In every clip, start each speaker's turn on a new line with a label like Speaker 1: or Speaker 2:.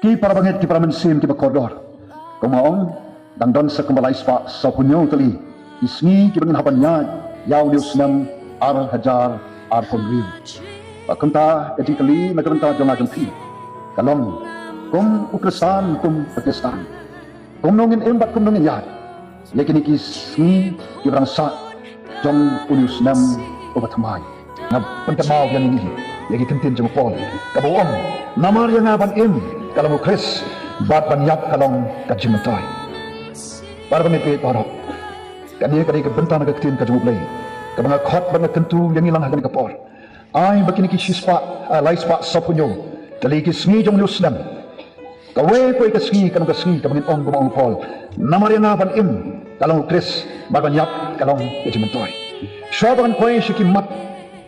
Speaker 1: Ki para bangit ki para mensim ki bakodor. Kumaong dangdon sa kumalais pa sa punyo tali. Isngi ki bangin hapannya yaw nius nam ar hajar ar konriu. Pakunta kati kali nagkanta jong ajong pi. Kalong kum ukresan kum pakistan. Kum nongin embat kum nongin yad. Lekin iki isngi ki barang sa jong unius nam obathamay. Na pentamau yang ini lagi kentin jong pol. Kabawang namar yang aban kalau mo Chris bat banyak kalong kajimentoy para pamit para kani kebentan ketin kajumublay kabanga khot banga kentu yang ilang hagan kapor ay bakini ki sispa laispa sapunyo dali ki sngi jong lusnam kawe ko ikasngi kanong kasngi kabangin ong bumang pol namar yang aban kalong Chris bat banyak kalong kajimentoy syabangan koy sikimat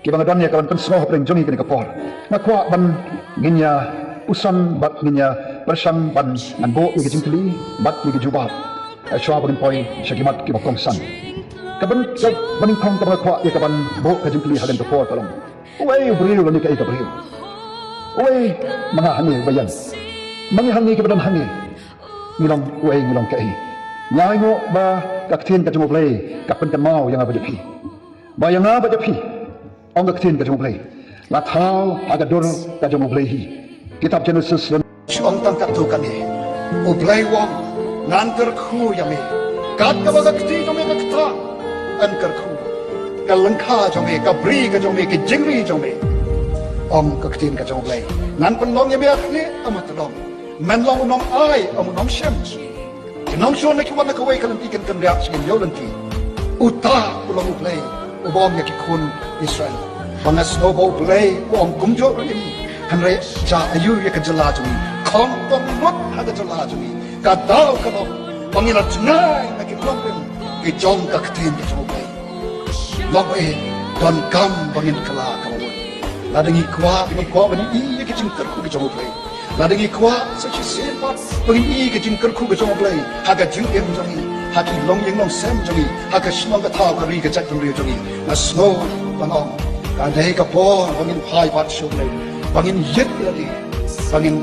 Speaker 1: kibanga danya kawan pensno preng jongi kani kapor nakwa ban ginya usan bat niya persang ban nanbo ni kejingkli bat ni kejubat aswa bagin poi syakimat ki bakong san kaban baning kong ka kwa ya kaban bo kejingkli hagan to por kalong uwe beriu ni kai ka beriu uwe mga hangi bayan mga hangi ka badan hangi ngilong uwe ngilong kai nyai mo ba kaktin ka jumoblay kapen kan mau yang abajapi bayang abajapi ong kaktin ka jumoblay lathau agadur ka jumoblay hi Kitab Genesis dan
Speaker 2: Siong tangkat tu kami, ublay wong nganter ku yami, kat kabagakti jome kakta, anker ku, kalengka jome, kabri ka jome, kijingri jome, om kaktin ka jome blay, nan penlong yami akhli amat long, menlong unong ay amunong shem, kinong shon na kiwan na kaway kalantikan kan riak sigin yolanti, uta ulong ublay, ubom yakikun Israel, bangas nobo ublay, uom kumjo rin. Henry ja ayu ya kejala jumi kong tong not ada jala jumi kadau kalau pangilat nai lagi lompeng ke jong ka ktin ke jong bai lok don kam bangin kala kamu ladangi kwa bani i ke jing terku ke jong bai ladangi kwa sa chi sepat bangin i ke jing terku ke jong bai haga jing em jongi haki long yeng long sem jongi haga snong ka thau ka ri ke chat ri jongi na snow banong ka dei ka po bangin phai bat shuk lai bangin yet lagi bangin